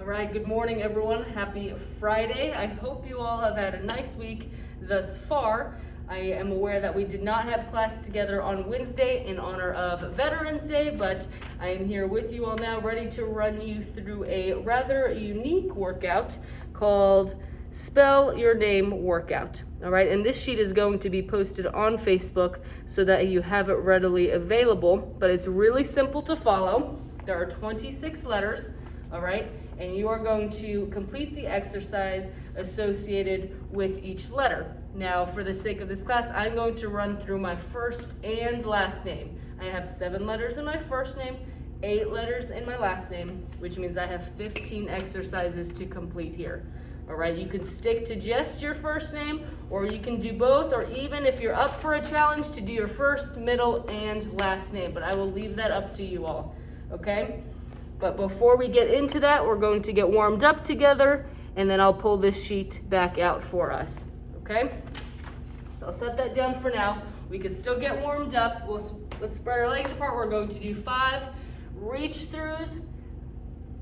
right, good morning everyone. Happy Friday. I hope you all have had a nice week thus far. I am aware that we did not have class together on Wednesday in honor of Veterans Day, but I am here with you all now ready to run you through a rather unique workout called Spell Your Name Workout. All right, and this sheet is going to be posted on Facebook so that you have it readily available, but it's really simple to follow. There are 26 letters, all right, and you are going to complete the exercise associated with each letter. Now, for the sake of this class, I'm going to run through my first and last name. I have 7 letters in my first name, 8 letters in my last name, which means I have 15 exercises to complete here. All right, you can stick to just your first name, or you can do both, or even if you're up for a challenge, to do your first, middle, and last name. But I will leave that up to you all, okay? But before we get into that, we're going to get warmed up together, and then I'll pull this sheet back out for us, okay? So I'll set that down for now. We can still get warmed up. Let's spread our legs apart. We're going to do 5 reach throughs,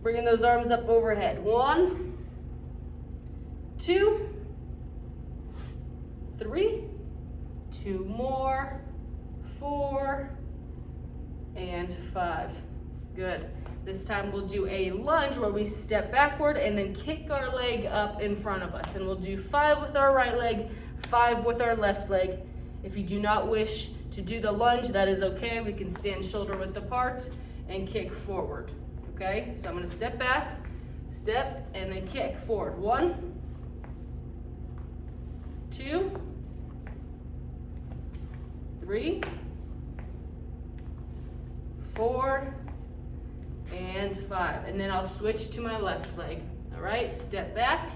bringing those arms up overhead. 1, 2, 3, 2 more, 4, and 5. Good. This time we'll do a lunge where we step backward and then kick our leg up in front of us. And we'll do 5 with our right leg, 5 with our left leg. If you do not wish to do the lunge, that is okay. We can stand shoulder width apart and kick forward. Okay? So I'm going to step back, step, and then kick forward. 1, 2, 3, 4, and 5. And then I'll switch to my left leg. All right, step back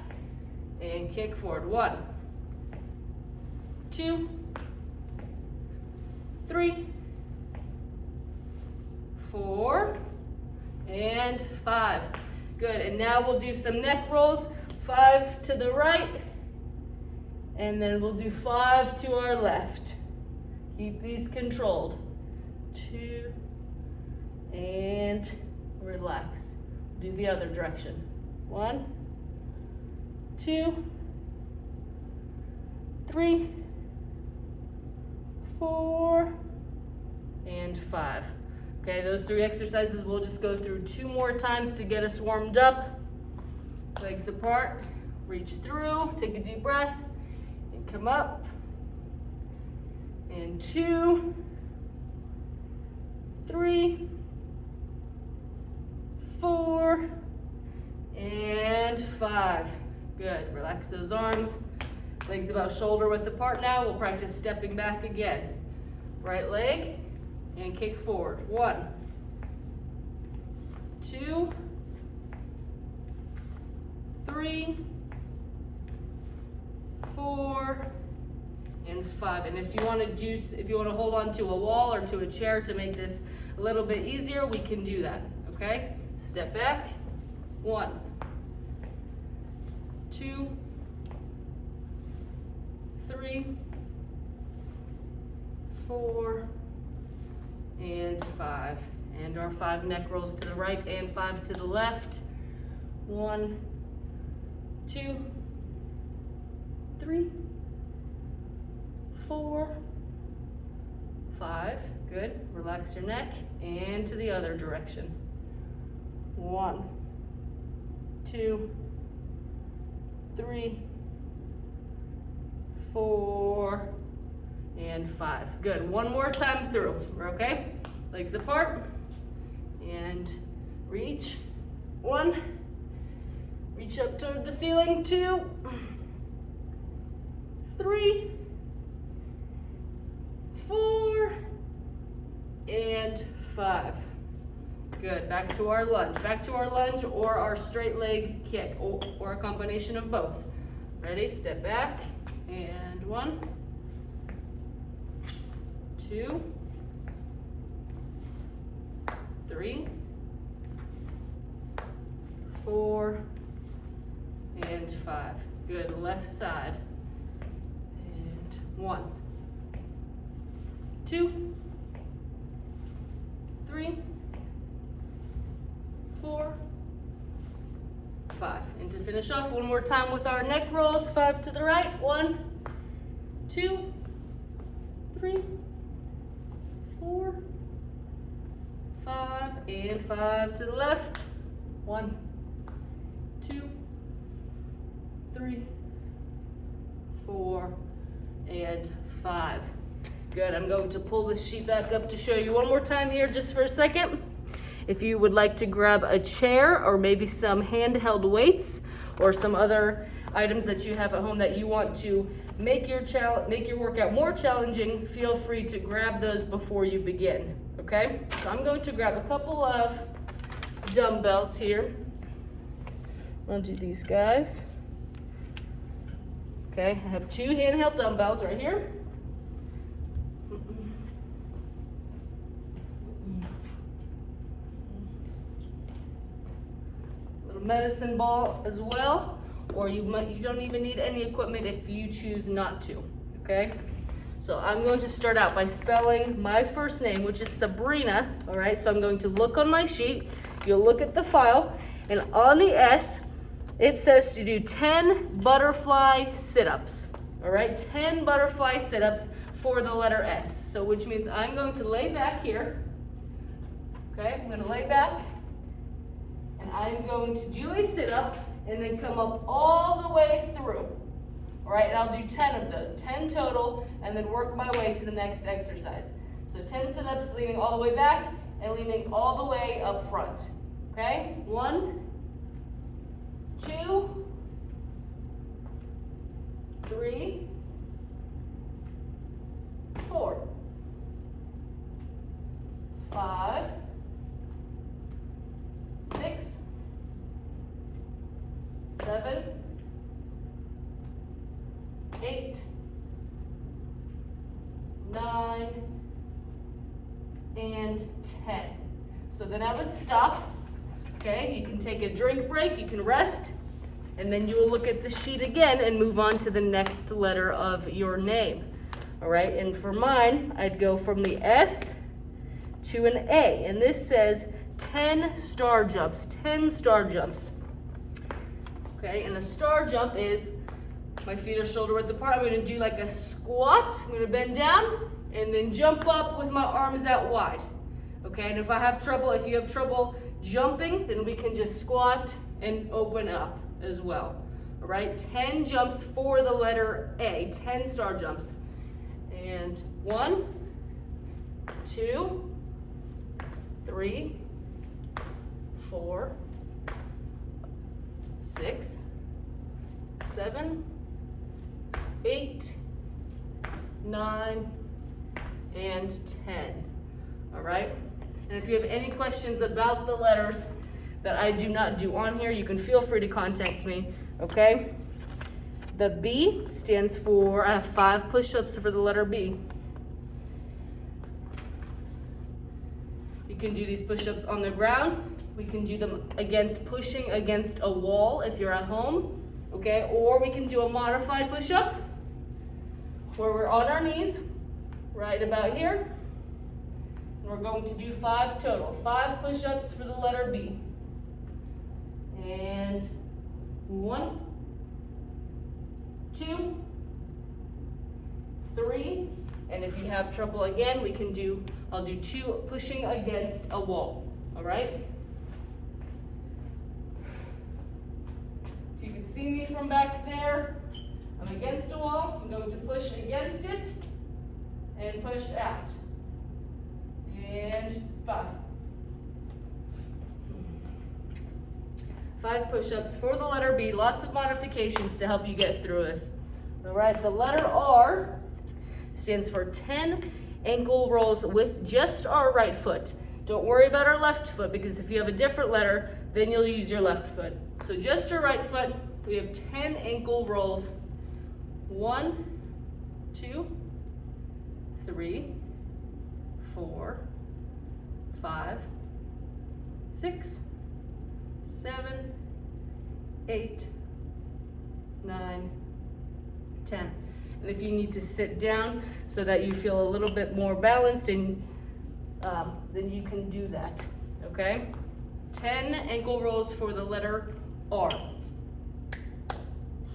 and kick forward. 1, 2, 3, 4, and 5. Good, and now we'll do some neck rolls. 5 to the right, and then we'll do 5 to our left. Keep these controlled. 2, and relax. Do the other direction. 1, 2, 3, 4, and 5. Okay, those 3 exercises we'll just go through 2 more times to get us warmed up. Legs apart, reach through, take a deep breath, and come up. And 2, 3, 4, and 5. Good. Relax those arms. Legs about shoulder width apart now. We'll practice stepping back again. Right leg and kick forward. 1, 2, 3, 4, and 5. And if you want to hold on to a wall or to a chair to make this a little bit easier, we can do that. Okay? Step back. 1, 2, 3, 4, and 5. And our 5 neck rolls to the right and 5 to the left. 1, 2, 3, 4, 5. Good. Relax your neck. And to the other direction. 1, 2, 3, 4, and 5. Good. One more time through. We're okay? Legs apart. And reach. 1. Reach up toward the ceiling. 2, 3, 4, and 5. Good. Back to our lunge. Back to our lunge or our straight leg kick, or a combination of both. Ready? Step back. And 1, 2, 3, 4, and 5. Good. Left side. And 1, 2, 3, 4, 5. And to finish off, one more time with our neck rolls, 5 to the right, 1, 2, 3, 4, 5, and 5 to the left, 1, 2, 3, 4, and 5. Good, I'm going to pull this sheet back up to show you one more time here just for a second. If you would like to grab a chair or maybe some handheld weights or some other items that you have at home that you want to make your workout more challenging, feel free to grab those before you begin, okay? So I'm going to grab a couple of dumbbells here. I'll do these guys. Okay, I have 2 handheld dumbbells right here. Little medicine ball as well, or you don't even need any equipment if you choose not to, okay? So I'm going to start out by spelling my first name, which is Sabrina, all right? So I'm going to look on my sheet, you'll look at the file, and on the S, it says to do 10 butterfly sit-ups, all right? 10 butterfly sit-ups for the letter S. So which means I'm going to lay back here, okay? I'm gonna lay back, and I'm going to do a sit-up and then come up all the way through, all right? And I'll do 10 of those, 10 total, and then work my way to the next exercise. So 10 sit-ups, leaning all the way back and leaning all the way up front, okay? 1, 2, 3, 4, 5, 6, 7, 8, 9, and 10. So then I would stop. Okay, you can take a drink break, you can rest, and then you will look at the sheet again and move on to the next letter of your name. All right, and for mine, I'd go from the S to an A, and this says 10 star jumps, 10 star jumps. Okay, and a star jump is my feet are shoulder width apart. I'm gonna do like a squat, I'm gonna bend down, and then jump up with my arms out wide. Okay, and if you have trouble jumping, then we can just squat and open up as well. All right, 10 jumps for the letter A, 10 star jumps. And 1, 2, 3, 4, 6, 7, 8, 9, and 10. All right? And if you have any questions about the letters that I do not do on here, you can feel free to contact me, okay? The B stands for, I have 5 push-ups for the letter B. You can do these push-ups on the ground. We can do them pushing against a wall if you're at home, okay? Or we can do a modified push-up where we're on our knees, right about here. We're going to do 5 total, 5 push-ups for the letter B. And 1, 2, 3, and if you have trouble again, I'll do 2 pushing against a wall, all right? If you can see me from back there, I'm against a wall, I'm going to push against it and push out. And 5. 5 push-ups for the letter B, lots of modifications to help you get through this. All right, the letter R stands for 10 ankle rolls with just our right foot. Don't worry about our left foot, because if you have a different letter, then you'll use your left foot. So just our right foot, we have 10 ankle rolls. 1, 2, 3, 4, 5, 6, 7, 8, 9, 10. And if you need to sit down so that you feel a little bit more balanced, and then you can do that, okay? 10 ankle rolls for the letter R.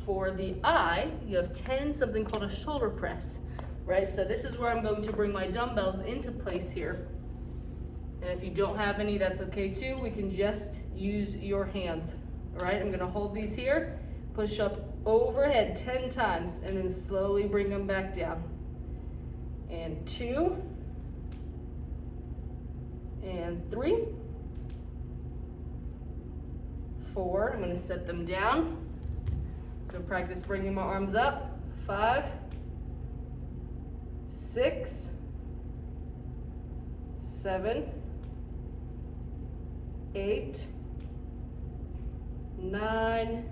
For the I, you have 10, something called a shoulder press, right? So this is where I'm going to bring my dumbbells into place here. And if you don't have any, that's okay too. We can just use your hands, all right? I'm gonna hold these here, push up overhead 10 times, and then slowly bring them back down. And 2, and 3, 4, I'm gonna set them down. So practice bringing my arms up. 5, 6, 7, 8, 9,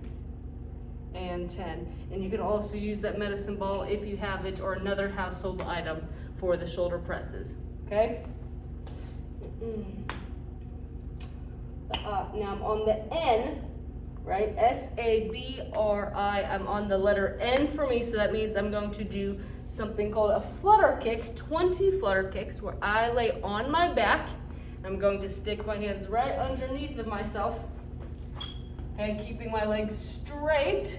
and 10. And you can also use that medicine ball if you have it, or another household item for the shoulder presses, okay? Now I'm on the N, right? S-A-B-R-I, I'm on the letter N for me, so that means I'm going to do something called a flutter kick, 20 flutter kicks, where I lay on my back. I'm going to stick my hands right underneath of myself, and keeping my legs straight.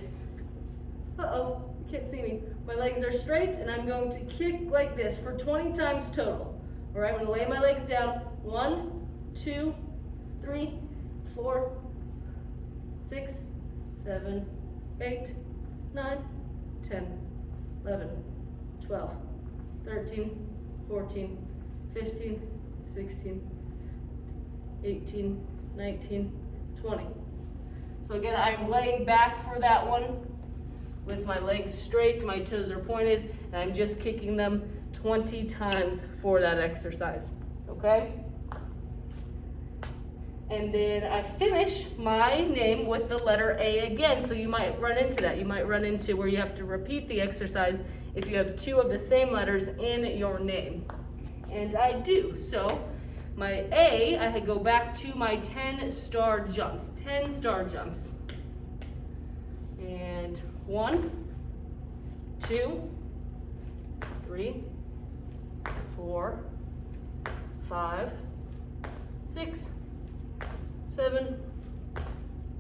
Uh-oh, you can't see me. My legs are straight, and I'm going to kick like this for 20 times total. All right, I'm gonna lay my legs down. 1, 2, 3, 4, 6, 7, 8, 9, 10, 11, 12, 13, 14, 15, 16, 18, 19, 20. So again, I'm laying back for that one with my legs straight, my toes are pointed, and I'm just kicking them 20 times for that exercise, okay? And then I finish my name with the letter A again, so you might run into that. You might run into where you have to repeat the exercise if you have 2 of the same letters in your name. And I do, so my A, I go back to my 10 star jumps, 10 star jumps. And 1, 2, 3, 4, 5, 6, 7,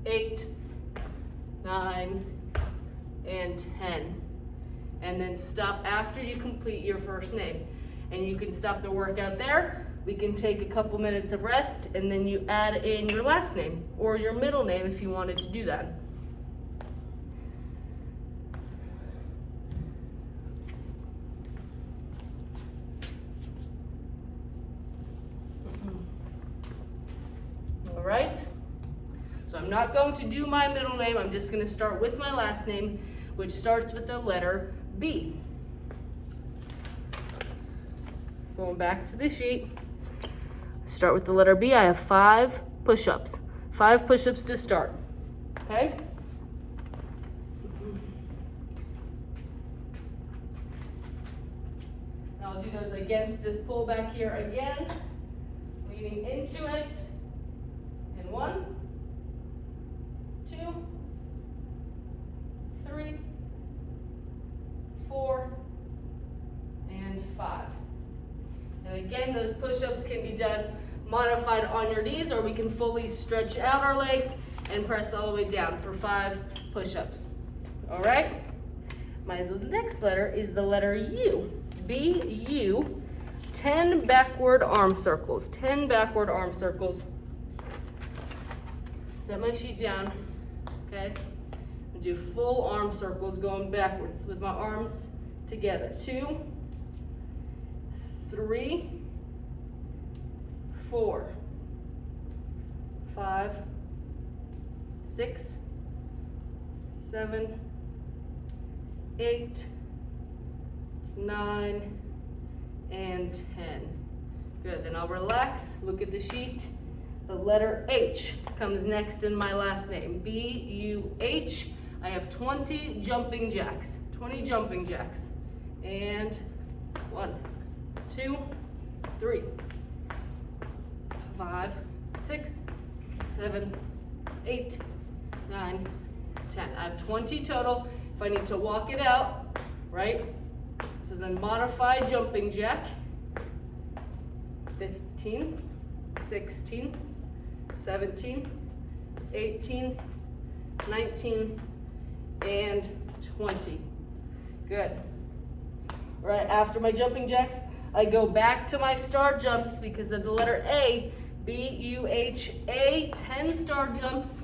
8, 9, and 10. And then stop after you complete your first name. And you can stop the workout there. We can take a couple minutes of rest, and then you add in your last name or your middle name if you wanted to do that. All right, so I'm not going to do my middle name. I'm just going to start with my last name, which starts with the letter B. Going back to the sheet, start with the letter B. I have 5 push-ups. 5 push-ups to start, okay? Now I'll do those against this pull back here again, leaning into it. And 1, 2, 3, 4, and 5. And again, those push-ups can be done modified on your knees, or we can fully stretch out our legs and press all the way down for 5 push-ups. All right? My next letter is the letter U. B-U. 10 backward arm circles. 10 backward arm circles. Set my sheet down, okay? And do full arm circles going backwards with my arms together. 2, 3, 4, 5, 6, 7, 8, 9, and 10. Good, then I'll relax, look at the sheet. The letter H comes next in my last name, B-U-H. I have 20 jumping jacks, 20 jumping jacks. And 1, 2, 3, 5, 6, 7, 8, 9, 10. I have 20 total. If I need to walk it out, right? This is a modified jumping jack. 15, 16, 17, 18, 19, and 20. Good. Right after my jumping jacks, I go back to my star jumps because of the letter A, B-U-H-A, 10 star jumps.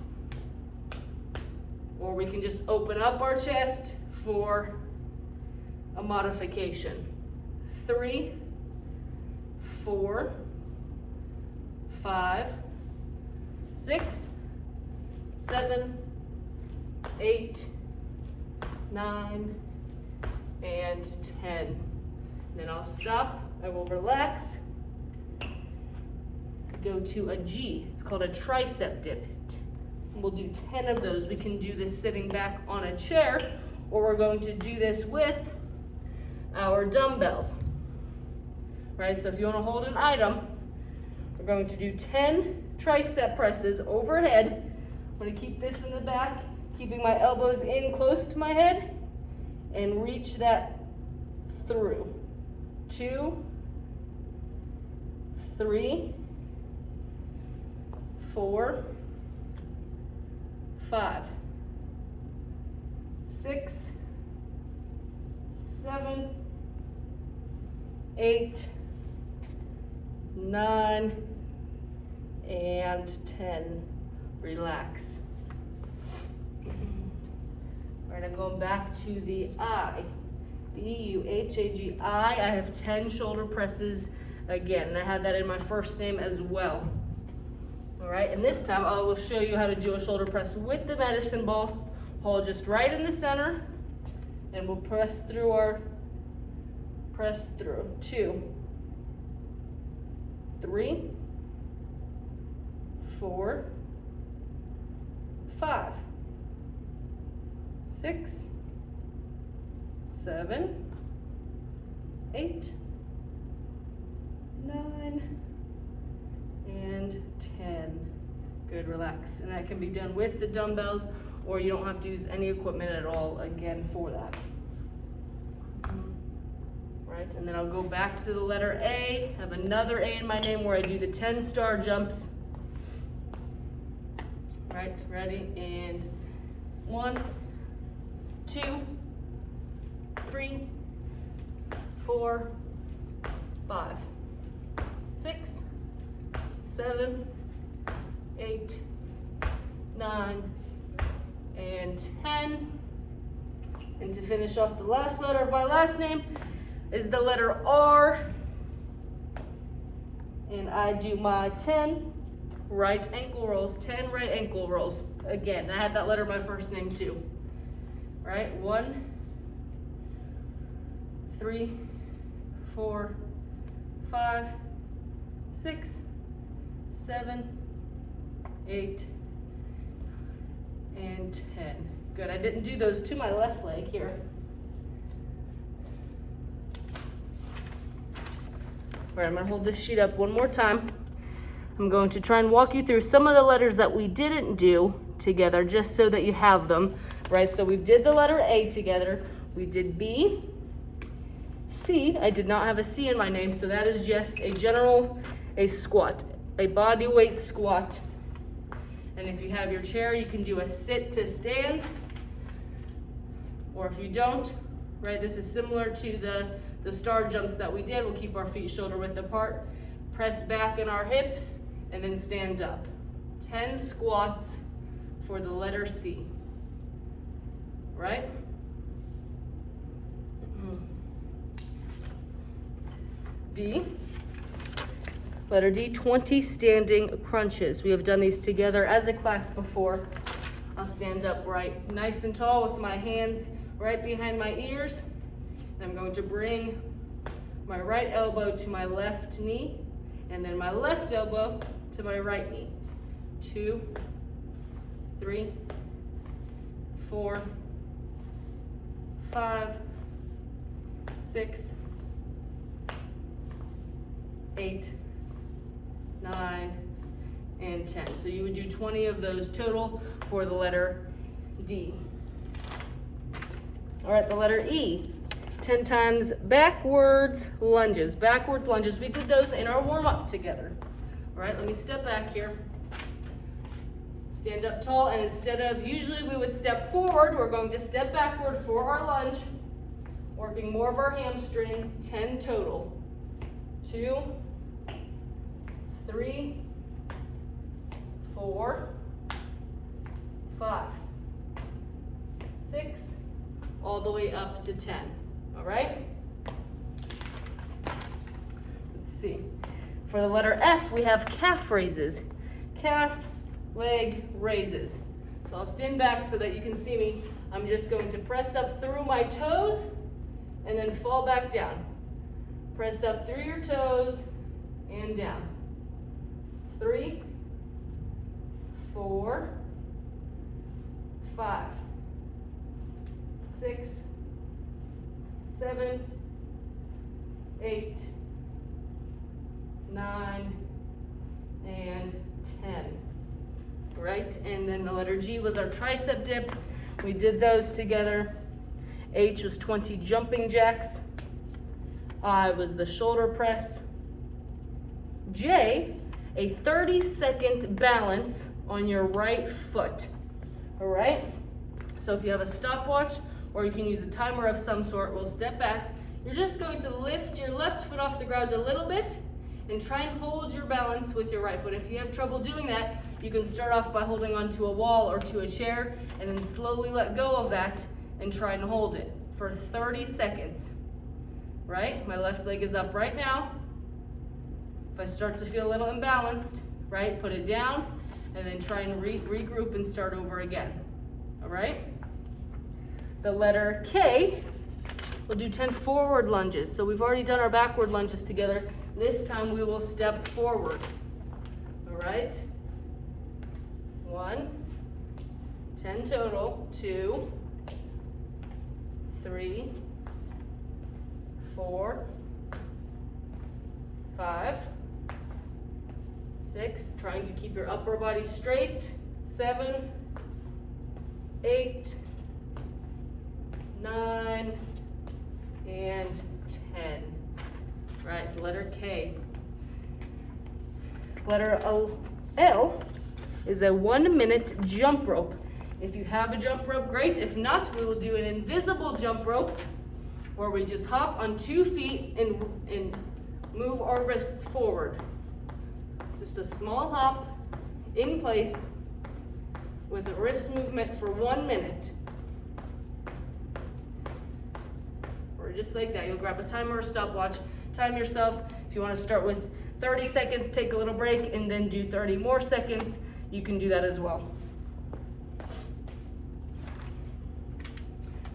Or we can just open up our chest for a modification. 3, 4, 5, 6, 7, 8, 9, and 10. Then I'll stop, I will relax, go to a G. It's called a tricep dip. We'll do 10 of those. We can do this sitting back on a chair, or we're going to do this with our dumbbells. Right, so if you want to hold an item, we're going to do 10 tricep presses overhead. I'm going to keep this in the back, keeping my elbows in close to my head, and reach that through. 2, 3, 4, 5, 6, 7, 8, 9, and 10. Relax. All right, I'm going back to the I. B-U-H-A-G-I. I have 10 shoulder presses again, and I had that in my first name as well. All right, and this time I will show you how to do a shoulder press with the medicine ball. Hold just right in the center, and we'll press through. 2, 3, 4, 5, 6, 7, 8, 9, and 10. Good, relax. And that can be done with the dumbbells, or you don't have to use any equipment at all again for that. Right, and then I'll go back to the letter A. I have another A in my name where I do the 10 star jumps. Right, ready, and 1, 2, 3, 4, 5, 6, 7, 8, 9, and 10. And to finish off, the last letter of my last name is the letter R. And I do my 10 right ankle rolls, 10 right ankle rolls. Again, I had that letter in my first name too. Right, 1, 3, 4, 5, 6, 7, 8, and 10. Good, I didn't do those to my left leg here. All right, I'm gonna hold this sheet up one more time. I'm going to try and walk you through some of the letters that we didn't do together, just so that you have them, right? So we did the letter A together. We did B, C. I did not have a C in my name, so that is just a squat, a body weight squat. And if you have your chair, you can do a sit to stand, or if you don't, right, this is similar to the star jumps that we did. We'll keep our feet shoulder width apart, press back in our hips, and then stand up. 10 squats for the letter C, right? D, letter D, 20 standing crunches. We have done these together as a class before. I'll stand up right nice and tall with my hands right behind my ears. And I'm going to bring my right elbow to my left knee, and then my left elbow to my right knee. 2, 3, 4, 5, 6, 8, 9, and 10. So you would do 20 of those total for the letter D. All right, the letter E. 10 times backwards lunges. Backwards lunges. We did those in our warm-up together. All right, let me step back here. Stand up tall, and instead of, usually we would step forward, we're going to step backward for our lunge, working more of our hamstring. 10 total. 2, 3, 4, 5, 6, all the way up to 10. All right? Let's see. For the letter F, we have calf raises. Calf, leg raises. So I'll stand back so that you can see me. I'm just going to press up through my toes and then fall back down. Press up through your toes and down. 3, 4, 5, 6, 7, 8, 9, and 10. Right, and then the letter G was our tricep dips. We did those together. H was 20 jumping jacks. I was the shoulder press. J, a 30-second balance on your right foot. All right, so if you have a stopwatch or you can use a timer of some sort, we'll step back. You're just going to lift your left foot off the ground a little bit and try and hold your balance with your right foot. If you have trouble doing that, you can start off by holding onto a wall or to a chair and then slowly let go of that and try and hold it for 30 seconds. Right? My left leg is up right now. If I start to feel a little imbalanced, right, put it down and then try and regroup and start over again. All right? The letter K, we'll do 10 forward lunges. So we've already done our backward lunges together. This time we will step forward. All right? 1, 10 total. 2, 3, 4, 5, 6, trying to keep your upper body straight. 7, 8, 9, and 10. Right, letter K. Letter L is a 1-minute jump rope. If you have a jump rope, great. If not, we will do an invisible jump rope where we just hop on 2 feet and move our wrists forward. Just a small hop in place with a wrist movement for 1 minute. Or just like that. You'll grab a timer or stopwatch, time yourself. If you want to start with 30 seconds, take a little break, and then do 30 more seconds. You can do that as well.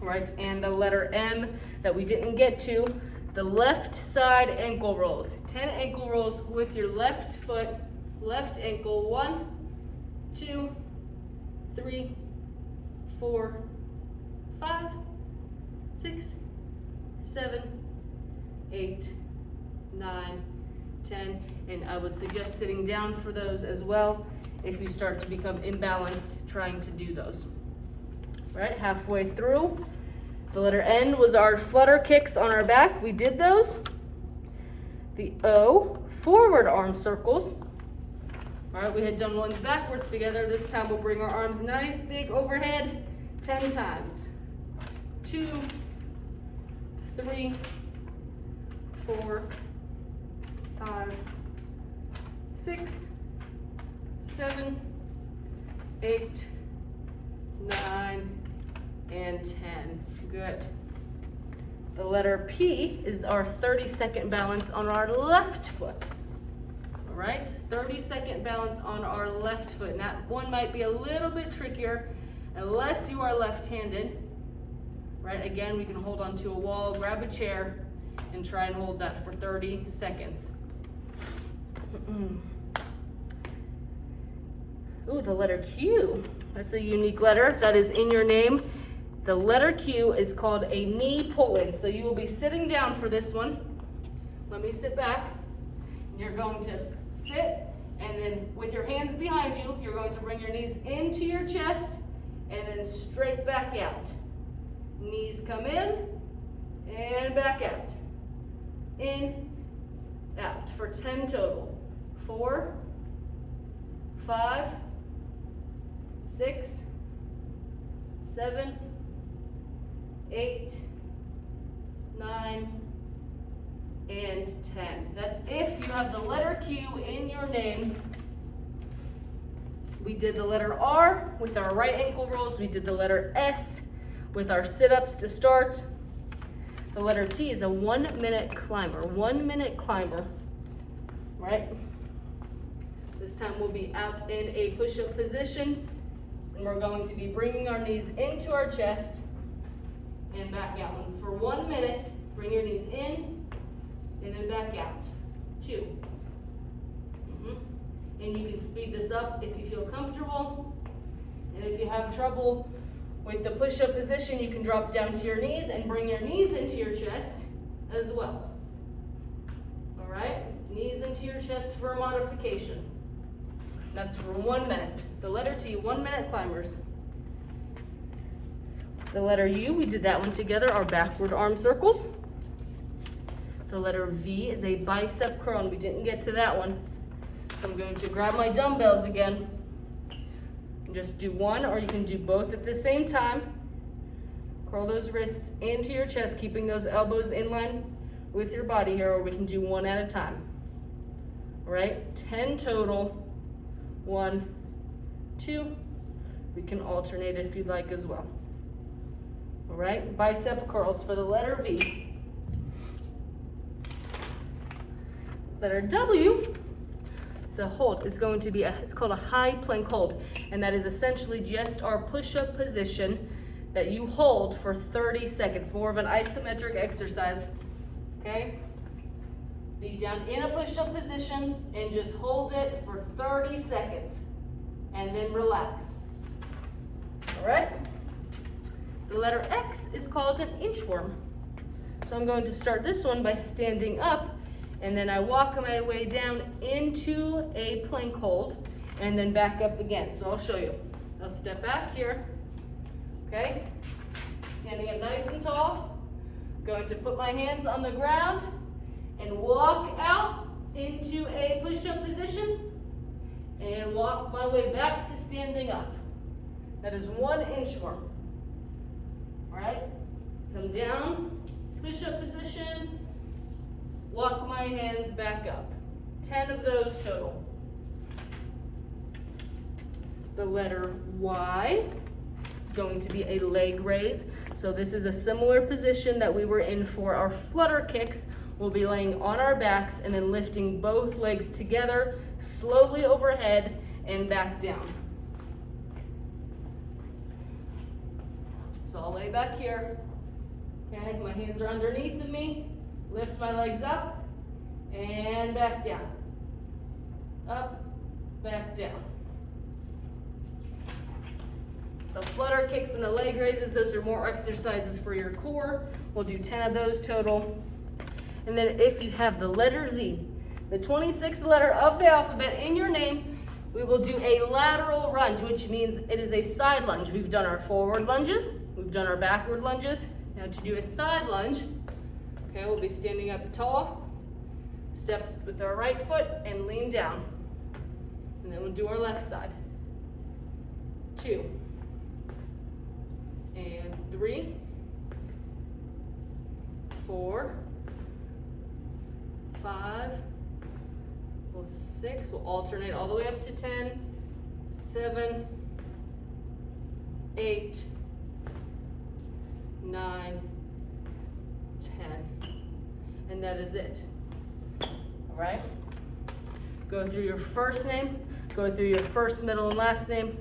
All right, and the letter M that we didn't get to, the left side ankle rolls. 10 ankle rolls with your left foot, left ankle. 1, 2, 3, 4, 5, 6, 7, 8, 9, 10. And I would suggest sitting down for those as well if you start to become imbalanced trying to do those. Right, halfway through. The letter N was our flutter kicks on our back. We did those. The O, forward arm circles. All right, we had done ones backwards together. This time we'll bring our arms nice, big overhead, 10 times. 2, 3, 4, 5, 6, 7, 8, 9, and 10. Good. The letter P is our 30-second balance on our left foot. All right, 30-second balance on our left foot. And that one might be a little bit trickier unless you are left-handed. Right, again, we can hold onto a wall, grab a chair, and try and hold that for 30 seconds. Ooh, the letter Q. That's a unique letter that is in your name. The letter Q is called a knee pull-in. So you will be sitting down for this one. Let me sit back. You're going to sit, and then with your hands behind you, you're going to bring your knees into your chest and then straight back out. Knees come in and back out. In, out for 10 total. 4, 5, 6, 7, 8, 9, and 10. That's if you have the letter Q in your name. We did the letter R with our right ankle rolls. We did the letter S with our sit-ups to start. The letter T is a 1-minute climber. 1-minute climber, right? This time we'll be out in a push-up position, and we're going to be bringing our knees into our chest and back out. And for 1 minute, bring your knees in and then back out. 2. And you can speed this up if you feel comfortable. And if you have trouble with the push-up position, you can drop down to your knees and bring your knees into your chest as well. All right? Knees into your chest for a modification. That's for 1 minute. The letter T, 1-minute climbers. The letter U, we did that one together, our backward arm circles. The letter V is a bicep curl, and we didn't get to that one. So I'm going to grab my dumbbells again. Just do one, or you can do both at the same time. Curl those wrists into your chest, keeping those elbows in line with your body here, or we can do one at a time. All right, 10 total. 1, 2. We can alternate if you'd like as well. All right, bicep curls for the letter V. Letter W. The hold is going to be it's called a high plank hold, and that is essentially just our push-up position that you hold for 30 seconds, more of an isometric exercise. Okay, be down in a push-up position and just hold it for 30 seconds and then relax. All right, the letter X is called an inchworm. So I'm going to start this one by standing up, and then I walk my way down into a plank hold and then back up again. So I'll show you. I'll step back here, okay? Standing up nice and tall. Going to put my hands on the ground and walk out into a push-up position and walk my way back to standing up. That is 1 inchworm. All right? Come down, push-up position, walk my hands back up. 10 of those total. The letter Y is going to be a leg raise. So this is a similar position that we were in for our flutter kicks. We'll be laying on our backs and then lifting both legs together, slowly overhead and back down. So I'll lay back here. Okay, my hands are underneath of me. Lift my legs up and back down. Up, back down. The flutter kicks and the leg raises, those are more exercises for your core. We'll do 10 of those total. And then if you have the letter Z, the 26th letter of the alphabet in your name, we will do a lateral lunge, which means it is a side lunge. We've done our forward lunges, we've done our backward lunges. Now to do a side lunge, okay, we'll be standing up tall, step with our right foot and lean down. And then we'll do our left side. 2, and 3, 4, 5, well, 6, we'll alternate all the way up to 10, 7, 8, 9, 10, and that is it. All right? Go through your first name, go through your first, middle, and last name,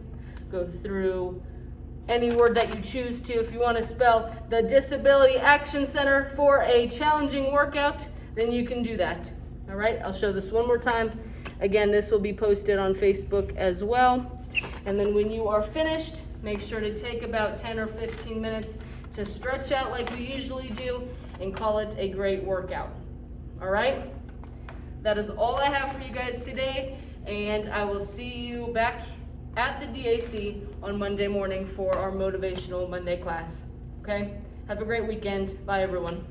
go through any word that you choose to. If you want to spell the Disability Action Center for a challenging workout, then you can do that. All right, I'll show this one more time. Again, this will be posted on Facebook as well. And then when you are finished, make sure to take about 10 or 15 minutes to stretch out like we usually do and call it a great workout. All right? That is all I have for you guys today, and I will see you back at the DAC on Monday morning for our Motivational Monday class. Okay? Have a great weekend. Bye, everyone.